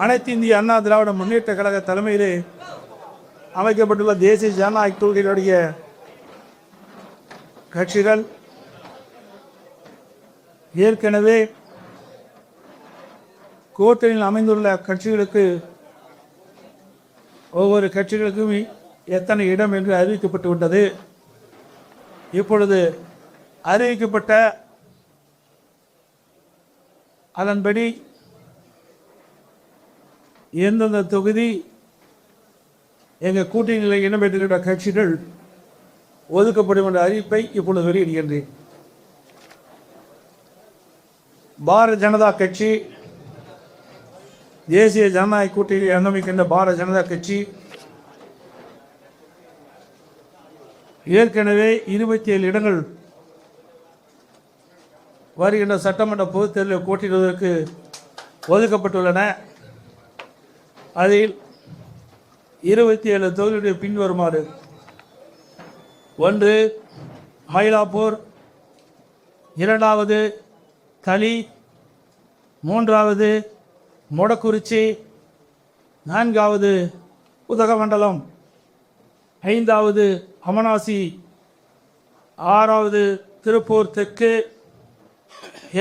அனைத்து இந்திய அண்ணா திராவிட முன்னேற்ற கழக தலைமையிலே அமைக்கப்பட்டுள்ள தேசிய ஜனநாயக கூட்டணியுடைய கட்சிகள் ஏற்கனவே கூட்டணியில் அமைந்துள்ள கட்சிகளுக்கு ஒவ்வொரு கட்சிகளுக்கும் எத்தனை இடம் என்று அறிவிக்கப்பட்டு விட்டது. இப்பொழுது அறிவிக்கப்பட்ட அதன்படி எந்தெந்த தொகுதி எங்கள் கூட்டணியில் இடம்பெற்றுகின்ற கட்சிகள் ஒதுக்கப்படும் என்ற அறிவிப்பை இப்பொழுது வெளியிடுகின்றேன். பாரதிய ஜனதா கட்சி, தேசிய ஜனநாயக கூட்டணியில் அங்கமிக்கின்ற பாரதிய ஜனதா கட்சி ஏற்கனவே 27 இடங்கள் வருகின்ற சட்டமன்ற பொதுத் தேர்தலில் போட்டியிடுவதற்கு ஒதுக்கப்பட்டுள்ளன. அதில் 27 தொகுதியுடைய பின்வருமாறு: 1 மயிலாப்பூர், 2வது தளி, 3வது மொடக்குறிச்சி, 4வது உதகமண்டலம், 5வது அமனாசி, 6வது திருப்பூர் தெற்கு,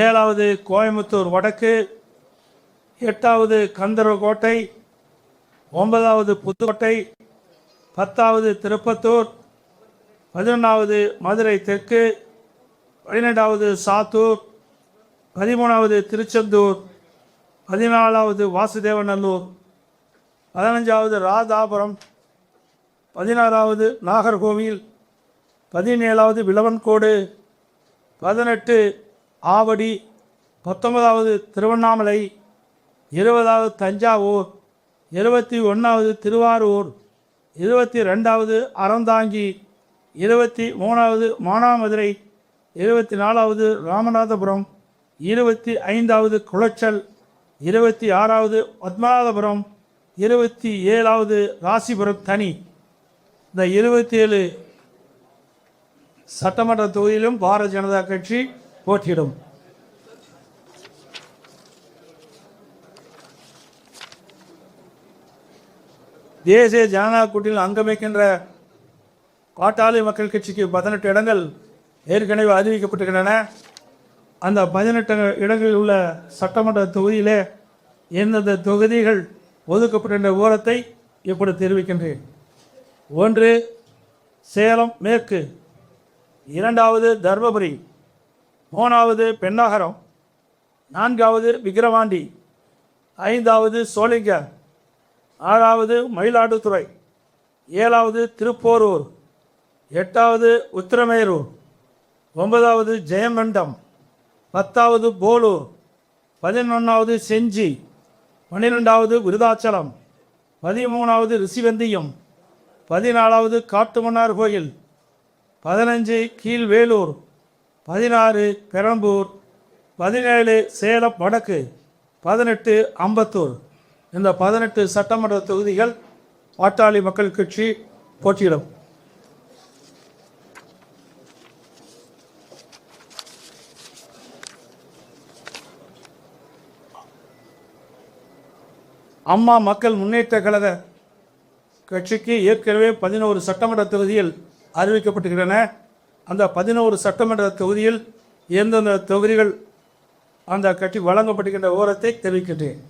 7வது கோயம்புத்தூர் வடக்கு, 8வது கந்தரகோட்டை, 9வது புதுக்கோட்டை, 10வது திருப்பத்தூர், 11வது மதுரை தெற்கு, 12வது சாத்தூர், 13வது திருச்செந்தூர், 14வது வாசுதேவநல்லூர், 15வது ராதாபுரம், 16வது நாகர்கோவில், 17வது விளவன்கோடு, 18 ஆவடி, 19வது திருவண்ணாமலை, 20வது தஞ்சாவூர், 21வது திருவாரூர், 22வது அறந்தாங்கி, 23வது மானாமதுரை, 24வது ராமநாதபுரம், 25வது குளச்சல், 26வது பத்மநாபபுரம், 27வது ராசிபுரம் தனி. இந்த 27 சட்டமன்ற தொகுதியிலும் பாரதிய ஜனதா கட்சி போட்டியிடும். தேசிய ஜனநாயக கூட்டணியில் அங்கமைக்கின்ற பாட்டாளி மக்கள் கட்சிக்கு 18 இடங்கள் ஏற்கனவே அறிவிக்கப்பட்டிருக்கின்றன. அந்த 18 இடங்களில் உள்ள சட்டமன்ற தொகுதியிலே எந்தெந்த தொகுதிகள் ஒதுக்கப்பட்ட விவரத்தை இப்படி தெரிவிக்கின்றேன். 1 சேலம் மேற்கு, 2வது தர்மபுரி, 3வது பெண்ணாகரம், 4வது விக்கிரவாண்டி, 5வது சோளிங்கர், 6வது மயிலாடுதுறை, 7வது திருப்போரூர், 8வது உத்திரமேரூர், 9வது ஜெயங்கொண்டம், 10வது போலூர், 11வது செஞ்சி, 12வது விருதாச்சலம், 13வது ரிஷிவந்தியம், 14வது காட்டுமன்னார் கோயில், 15 கீழ்வேலூர், 16 பெரம்பூர், 17 சேலம் வடக்கு, 18 அம்பத்தூர். இந்த 18 சட்டமன்ற தொகுதிகள் பாட்டாளி மக்கள் கட்சி போட்டியிடும். அம்மா மக்கள் முன்னேற்ற கழக கட்சிக்கு ஏற்கனவே 11 சட்டமன்ற தொகுதியில் அறிவிக்கப்பட்டிருக்கின்றன. அந்த 11 சட்டமன்ற தொகுதியில் எந்தெந்த தொகுதிகள் அந்த கட்சி வழங்கப்பட்டிருக்கின்ற விவரத்தை தெரிவிக்கின்றேன்.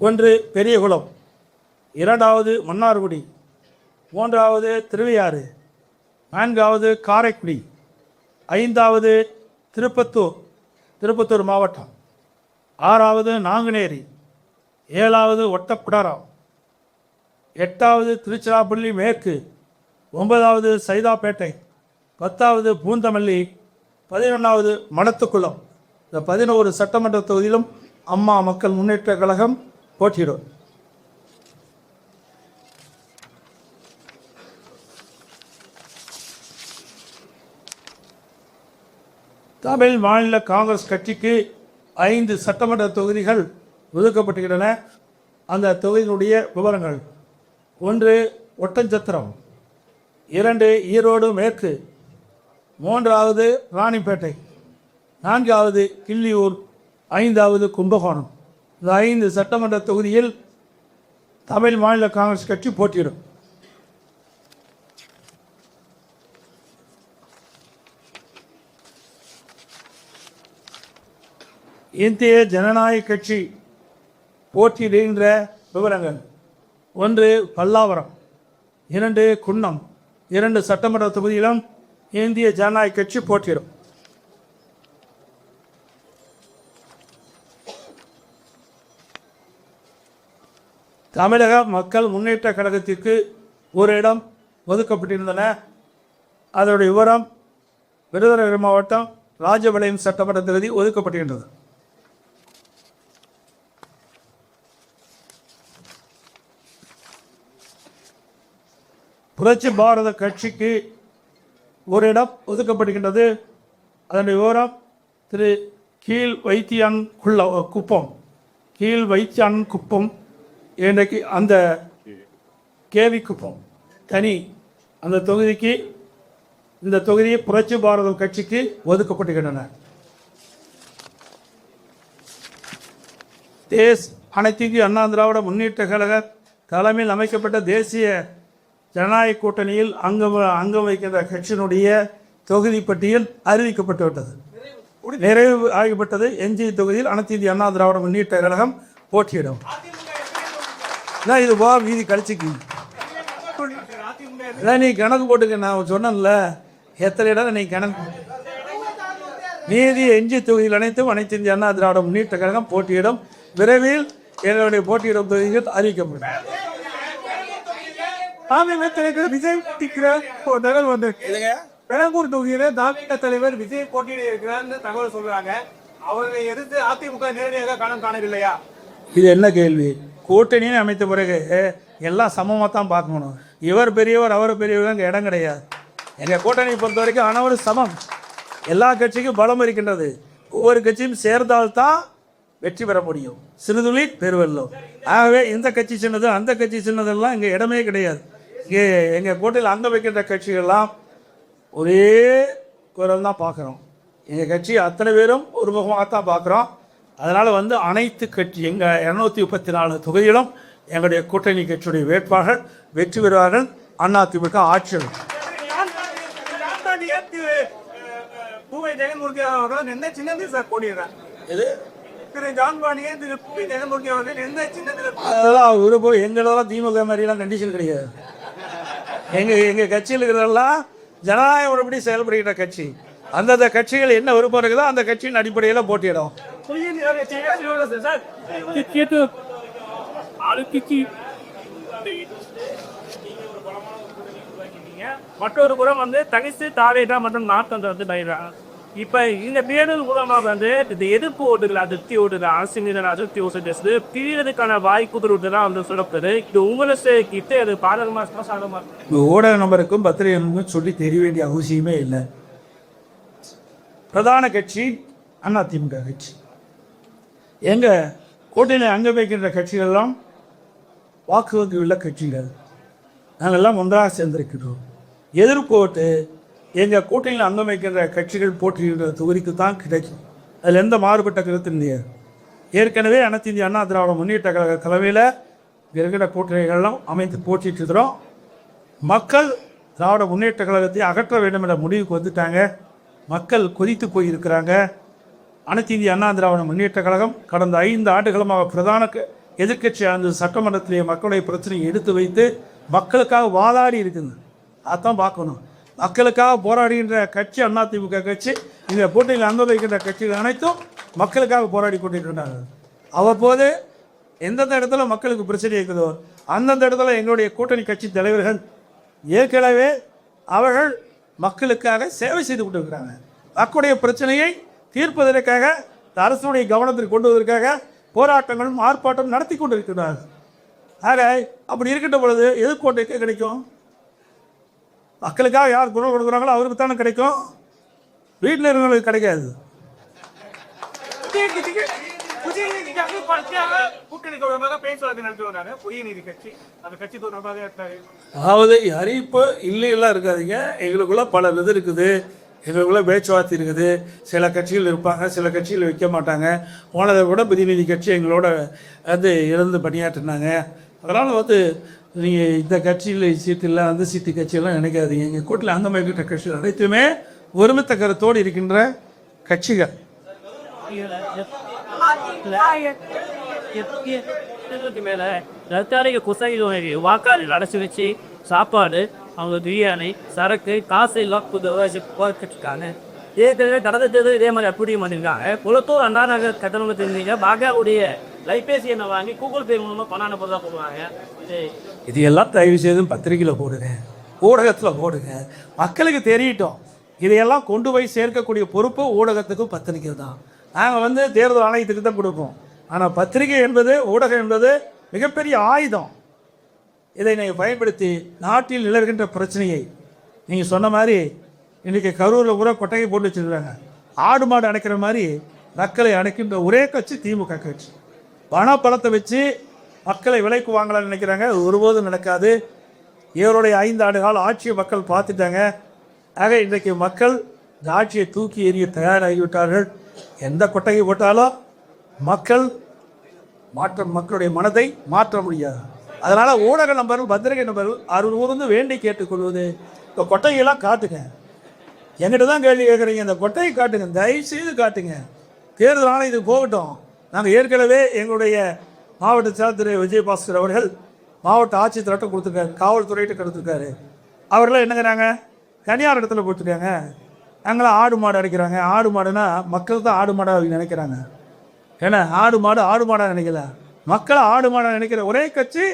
1 பெரியகுளம், 2வது மன்னார்குடி, 3வது திருவையாறு, 4வது காரைக்குடி, 5வது திருப்பத்தூர் மாவட்டம், 6வது நாங்குநேரி, 7வது ஒட்டப்பிடாரம், 8வது திருச்சிராப்பள்ளி மேற்கு, 9வது சைதாப்பேட்டை, 10வது பூந்தமல்லி, 11வது மணத்துக்குளம். இந்த 11 சட்டமன்ற தொகுதியிலும் அம்மா மக்கள் முன்னேற்ற கழகம் போட்டியிடும். தமிழ் மாநில காங்கிரஸ் கட்சிக்கு 5 சட்டமன்ற தொகுதிகள் ஒதுக்கப்பட்டுள்ளன. அந்த தொகுதியினுடைய விவரங்கள்: 1 ஒட்டஞ்சத்திரம், 2 ஈரோடு மேற்கு, 3வது ராணிப்பேட்டை, 4வது கிள்ளியூர், 5வது கும்பகோணம். இந்த 5 சட்டமன்ற தொகுதியில் தமிழ் மாநில காங்கிரஸ் கட்சி போட்டியிடும். இந்திய ஜனநாயக கட்சி போட்டியிடுகின்ற விவரங்கள்: 1 பல்லாவரம், 2 குன்னம், 2 சட்டமன்ற தொகுதியிலும் இந்திய ஜனநாயக கட்சி போட்டியிடும். தமிழக மக்கள் முன்னேற்ற கழகத்திற்கு ஒரு இடம் ஒதுக்கப்பட்டிருந்தன. அதனுடைய விவரம்: விருதுநகர் மாவட்டம் ராஜபாளையம் சட்டமன்ற தொகுதி ஒதுக்கப்பட்டிருந்தது. புரட்சி பாரத கட்சிக்கு ஒரு இடம் ஒதுக்கப்படுகின்றது. அதனுடைய விவரம்: திரு கீழ் வைத்தியான் குப்பம், கீழ் வைத்தியான் குப்பம், இன்றைக்கு அந்த கேவி குப்பம் தனி அந்த தொகுதிக்கு, இந்த தொகுதியை புரட்சி பாரதம் கட்சிக்கு ஒதுக்கப்படுகின்றன. அனைத்து இந்திய அண்ணா திராவிட முன்னேற்ற கழக தலைமையில் அமைக்கப்பட்ட தேசிய ஜனநாயக கூட்டணியில் அங்கம் வைக்கின்ற கட்சியினுடைய தொகுதி பட்டியல் அறிவிக்கப்பட்டுவிட்டது, நிறைவு ஆகிவிட்டது. எஞ்சிய தொகுதியில் அனைத்து இந்திய அண்ணா திராவிட முன்னேற்ற கழகம் போட்டியிடும். இது போ மீதி கழிச்சுக்கு நீ கணக்கு போட்டுக்க. நான் சொன்னேன்ல எத்தனை இடம் நீ கணக்கு. மீதி எஞ்சிய தொகுதியில் அனைத்து இந்திய அண்ணா திராவிட முன்னேற்ற கழகம் போட்டியிடும். விரைவில் என்னுடைய போட்டியிடும் தொகுதிகள் அறிவிக்கப்படும். பெரம்பூர் தொகுதியில தாவிக தலைவர் விஜய் போட்டியிட இருக்கிறார் தகவல் சொல்றாங்க. அவர்களை எதிர்த்து அதிமுக நேரடியாக களம் காணவில்லையா? இது என்ன கேள்வி? கூட்டணின்னு அமைத்த பிறகு எல்லாம் சமமாக தான் பார்க்கணும். இவர் பெரியவர் அவர் பெரியவர் அங்கே இடம் கிடையாது. எங்கள் கூட்டணியை பொறுத்த வரைக்கும் அனைவரும் சமம். எல்லா கட்சிக்கும் பலம் இருக்கின்றது. ஒவ்வொரு கட்சியும் சேர்ந்தால்தான் வெற்றி பெற முடியும். சிறுதுளி பெருவெல்லும். ஆகவே இந்த கட்சி சின்னது அந்த கட்சி சின்னதெல்லாம் இங்கே இடமே கிடையாது. இங்கே எங்கள் கூட்டணியில் அங்க வைக்கின்ற கட்சிகள்லாம் ஒரே குரல் தான் பார்க்குறோம். எங்கள் கட்சி அத்தனை பேரும் ஒரு முகமாகத்தான் பார்க்குறோம். அதனால் அனைத்து கட்சி எங்கள் 234 தொகுதியிலும் எங்களுடைய கூட்டணி கட்சியுடைய வேட்பாளர்கள் வெற்றி பெறுவார்கள். அதிமுக ஆட்சியில் எங்களெல்லாம் திமுக மாதிரிலாம் கண்டிஷன் கிடையாது. எங்கள் கட்சியில் இருக்கிறதெல்லாம் ஜனநாயக முறைப்படி செயல்படுகிற கட்சி. அந்தந்த கட்சிகள் என்ன விருப்பம் இருக்குதோ அந்த கட்சியின் அடிப்படையில் போட்டியிடும். மற்றொரு புறம் தனித்து தாவேடா மற்றும் நாட்டம் பயிராங்க. இப்ப இந்த தேர்தல் மூலமா இந்த எதிர்ப்பு ஓட்டுகள், அதிருப்தி ஓட்டுகள், அரசியல் அதிருப்தி ஓட்டு பிரியறதுக்கான வாய்ப்புகள் சொல்லப்படுது. இது உங்களுக்கு கிட்ட அது பாதகமா சாதகமா? ஊடக நபருக்கும் பத்திரிகை சொல்லி தெரிய வேண்டிய அவசியமே இல்லை. பிரதான கட்சி அதிமுக கட்சி. எங்கள் கூட்டணியில் அங்க வைக்கின்ற கட்சிகள்லாம் வாக்கு வங்கி உள்ள கட்சிகள். நாங்கள்லாம் ஒன்றாக சேர்ந்திருக்கிறோம். எதிர்ப்பு ஓட்டு எங்கள் கூட்டணியில் அங்கம் வைக்கின்ற கட்சிகள் போட்டியிடுற தொகுதிக்கு தான் கிடைக்கும். அதில் எந்த மாறுபட்ட கருத்து இல்லையா? ஏற்கனவே அனைத்து இந்திய அண்ணா திராவிட முன்னேற்ற கழக தலைமையில் இருக்கிற கூட்டணிகள்லாம் அமைத்து போட்டிட்டு இருக்கிறோம். மக்கள் திராவிட முன்னேற்ற கழகத்தை அகற்ற வேண்டும் என்ற முடிவுக்கு வந்துட்டாங்க. மக்கள் கொதித்து போயிருக்கிறாங்க. அனைத்து இந்திய அண்ணா திராவிட முன்னேற்ற கழகம் கடந்த 5 ஆண்டுகளமாக பிரதான எதிர்க்கட்சி அந்த சட்டமன்றத்திலேயே மக்களுடைய பிரச்சனையை எடுத்து வைத்து மக்களுக்காக வாதாடி இருக்குது. அதான் பார்க்கணும். மக்களுக்காக போராடுகின்ற கட்சி அதிமுக கட்சி. இந்த போட்டியில் அங்க வைக்கின்ற கட்சிகள் அனைத்தும் மக்களுக்காக போராடி கொண்டிருக்கின்றார்கள். அவ்வப்போது எந்தெந்த இடத்துல மக்களுக்கு பிரச்சனை இருக்குதோ அந்தந்த இடத்துல எங்களுடைய கூட்டணி கட்சி தலைவர்கள் ஏற்கனவே அவர்கள் மக்களுக்காக சேவை செய்து கொண்டிருக்கிறாங்க. மக்களுடைய பிரச்சனையை தீர்ப்பதற்காக அரசுடைய கவனத்திற்கு கொண்டு வருவதற்காக போராட்டங்களும் ஆர்ப்பாட்டம் நடத்தி கொண்டிருக்கிறார்கள். ஆக அப்படி இருக்கின்ற பொழுது எதிர்கோட்டைக்கு கிடைக்கும். மக்களுக்காக யார் குரல் கொடுக்குறாங்களோ அவருக்கு தானே கிடைக்கும். வீட்டில் இருக்கிறவங்களுக்கு கிடைக்காது. அதாவது அறிவிப்பு இல்லையெல்லாம் இருக்காதுங்க. எங்களுக்குள்ள பல இது இருக்குது. எங்களுக்குள்ள பேச்சுவார்த்தை இருக்குது. சில கட்சிகள் இருப்பாங்க, சில கட்சிகள் வைக்க மாட்டாங்க. போனதை விட பிரதிநிதி கட்சி எங்களோட இருந்து பணியாற்றினாங்க. அதனால் வந்து நீங்கள் இந்த கட்சியில் சீட்டு இல்லை அந்த சீட்டு கட்சியெல்லாம் நினைக்காதீங்க. எங்கள் கூட்டில் அங்கமைக்கிட்ட கட்சிகள் அனைத்துமே ஒருமித்த கருத்தோடு இருக்கின்ற கட்சிகள். மேல ரத்தாரிக குசை வாக்காளர் அடைச்சி வச்சு சாப்பாடு அவங்க பிரியாணி சரக்கு காசு எல்லாம் போட்டுருக்காங்க. ஏற்கனவே கடந்தது இதே மாதிரி அப்படி பண்ணியிருக்காங்க. குளத்தூர் அண்ணா நகர் கட்டணம் தெரிஞ்சீங்க பாகாவுடைய லைபேசி எண்ணை வாங்கி கூகுள் பே மூலமாக பணம் அனுப்புறதா போடுவாங்க. இது எல்லாம் தயவு செய்து பத்திரிகையில் போடுங்க, ஊடகத்தில் போடுங்க, மக்களுக்கு தெரியட்டும். இதையெல்லாம் கொண்டு போய் சேர்க்கக்கூடிய பொறுப்பு ஊடகத்துக்கும் பத்திரிகை தான். நாங்கள் வந்து தேர்தல் ஆணையத்துக்கு தான் கொடுப்போம். ஆனால் பத்திரிகை என்பது ஊடகம் என்பது மிகப்பெரிய ஆயுதம். இதை நீங்கள் பயன்படுத்தி நாட்டில் நிலவுகின்ற பிரச்சனையை நீங்கள் சொன்ன மாதிரி இன்றைக்கி கரூரில் கூட கொட்டகை போட்டு வச்சுருக்காங்க. ஆடு மாடு அணைக்கிற மாதிரி மக்களை அணைக்கின்ற ஒரே கட்சி திமுக கட்சி. பணப்பணத்தை வச்சு மக்களை விலைக்கு வாங்கலாம்னு நினைக்கிறாங்க. ஒருபோதும் நடக்காது. இவருடைய 5 ஆண்டு கால ஆட்சியை மக்கள் பார்த்துட்டாங்க. ஆக இன்றைக்கு மக்கள் இந்த ஆட்சியை தூக்கி எறிய தயாராகிவிட்டார்கள். எந்த கொட்டகை போட்டாலும் மக்களுடைய மனதை மாற்ற முடியாது. அதனால் ஊடக நம்பர்கள் பத்திரிகை நம்பர்கள் அறுபது வேண்டி கேட்டுக்கொள்வது, இந்த கொட்டகையெல்லாம் காட்டுங்க. என்கிட்ட தான் கேள்வி கேட்குறீங்க, இந்த கொட்டையை காட்டுங்க, தயவுசெய்து காட்டுங்க. தேர்தல் ஆணையத்துக்கு போகட்டும். நாங்கள் ஏற்கனவே எங்களுடைய மாவட்ட செயலர் திரு விஜயபாஸ்கர் அவர்கள் மாவட்ட ஆட்சித்தலைவர்கிட்ட கொடுத்துருக்காரு, காவல்துறையிட்ட கொடுத்துருக்காரு. அவர்களாம் என்னங்கிறாங்க, தனியார் இடத்துல கொடுத்துருக்காங்க, நாங்களாம் ஆடு மாடு அடைக்கிறாங்க. ஆடு மாடுனா மக்கள் தான் ஆடு மாடாக நினைக்கிறாங்க. ஏன்னா ஆடு மாடாக நினைக்கல, மக்களை ஆடு மாடாக நினைக்கிற ஒரே கட்சி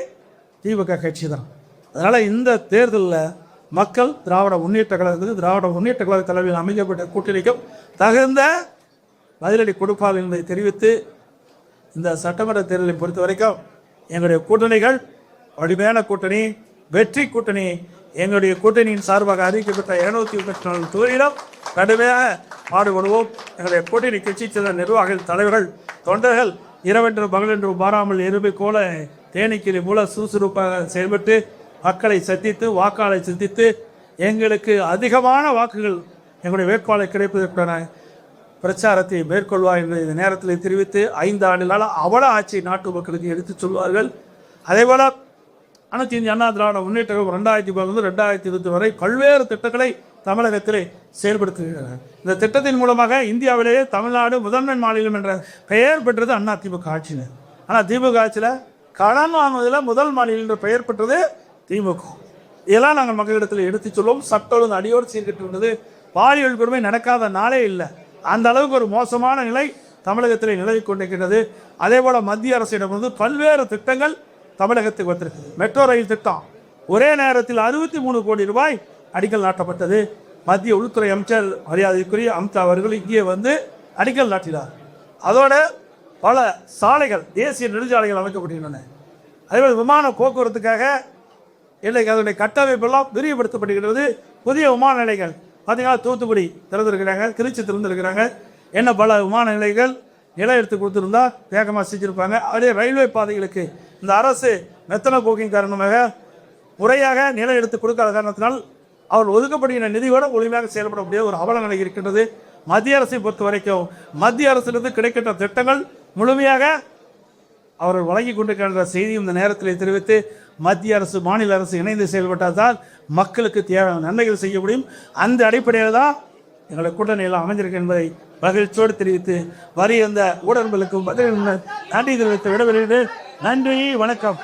திமுக கட்சி தான். அதனால் இந்த தேர்தலில் மக்கள் திராவிட முன்னேற்ற கழக தலைமையில் அமைக்கப்பட்ட கூட்டணிக்கும் தகுந்த பதிலடி கொடுப்பார்கள் என்பதை தெரிவித்து, இந்த சட்டமன்ற தேர்தலை பொறுத்த வரைக்கும் எங்களுடைய கூட்டணிகள் வலிமையான கூட்டணி, வெற்றி கூட்டணி. எங்களுடைய கூட்டணியின் சார்பாக அறிவிக்கப்பட்ட 234 தொகுதியிலும் கடுமையாக பாடுபடுவோம். எங்களுடைய கூட்டணி கட்சி சேர்ந்த நிர்வாகிகள், தலைவர்கள், தொண்டர்கள் இரவென்றும் பகலென்றும் மாறாமல் எருமை போல தேனீக்கிளி மூல சுறுசுறுப்பாக செயல்பட்டு மக்களை சந்தித்து வாக்காளரை சந்தித்து எங்களுக்கு அதிகமான வாக்குகள் எங்களுடைய வேட்பாளர் கிடைப்பதற்கான பிரச்சாரத்தை மேற்கொள்வார் என்று இந்த நேரத்தில் தெரிவித்து, 5 ஆண்டுகளால் அவல ஆட்சி நாட்டு மக்களுக்கு எடுத்துச் சொல்வார்கள். அதேபோல் அனைத்து இந்திய அண்ணா திராவிட முன்னேற்ற 2010 2020 வரை பல்வேறு திட்டங்களை தமிழகத்திலே செயல்படுத்துகிறார். இந்த திட்டத்தின் மூலமாக இந்தியாவிலேயே தமிழ்நாடு முதன்மை மாநிலம் என்ற பெயர் பெற்றது அண்ணா திமுக ஆட்சியில். ஆனால் திமுக ஆட்சியில் கடன் வாங்குவதில் முதல் மாநிலம் என்ற பெயர் பெற்றது திமுக. இதெல்லாம் நாங்கள் மக்களிடத்தில் எடுத்துச் சொல்லுவோம். சட்ட ஒழுங்கு அடியோடு சீர்கட்டுள்ளது. பாலியல் கொடுமை நடக்காத நாளே இல்லை. அந்த அளவுக்கு ஒரு மோசமான நிலை தமிழகத்தில் நிலவி கொண்டிருக்கிறது. அதே போல் மத்திய அரசிடமிருந்து பல்வேறு திட்டங்கள் தமிழகத்துக்கு வந்திருக்கு. மெட்ரோ ரயில் திட்டம் ஒரே நேரத்தில் 63 கோடி ரூபாய் அடிக்கல் நாட்டப்பட்டது. மத்திய உள்துறை அமைச்சர் மரியாதைக்குரிய அமித்ஷா அவர்கள் இங்கே வந்து அடிக்கல் நாட்டினார். அதோட பல சாலைகள், தேசிய நெடுஞ்சாலைகள் அமைக்கப்படுகின்றன. அதேபோல் விமான போக்குவரத்துக்காக இன்றைக்கு அதனுடைய கட்டமைப்பெல்லாம் விரிவுபடுத்தப்படுகிறது. புதிய விமான நிலையங்கள் பார்த்தீங்கன்னா தூத்துக்குடி திறந்திருக்கிறாங்க, திருச்சி திறந்திருக்கிறாங்க. என்ன பல விமான நிலையங்கள் நிலம் எடுத்து கொடுத்துருந்தா வேகமாக செஞ்சுருப்பாங்க. அதே ரயில்வே பாதைகளுக்கு இந்த அரசு மெத்தன போக்கின் காரணமாக முறையாக நிலம் எடுத்து கொடுக்காத காரணத்தினால் அவர் ஒதுக்கப்படுகிற நிதியோடு முழுமையாக செயல்பட முடியாத ஒரு அவல நிலை இருக்கின்றது. மத்திய அரசை பொறுத்த வரைக்கும் மத்திய அரசிலிருந்து கிடைக்கின்ற திட்டங்கள் முழுமையாக அவர்கள் வழங்கி கொண்டிருக்கின்ற செய்தியும் இந்த நேரத்தில் தெரிவித்து, மத்திய அரசு மாநில அரசு இணைந்து செயல்பட்டால் தான் மக்களுக்கு தேவையான நன்மைகள் செய்ய முடியும். அந்த அடிப்படையில் தான் எங்களுடைய கூட்டணியெல்லாம் அமைஞ்சிருக்கு என்பதை மகிழ்ச்சியோடு தெரிவித்து, வரி அந்த ஊடகங்களுக்கு பதில் நன்றி தெரிவித்து விடவில்லை. நன்றி, வணக்கம்.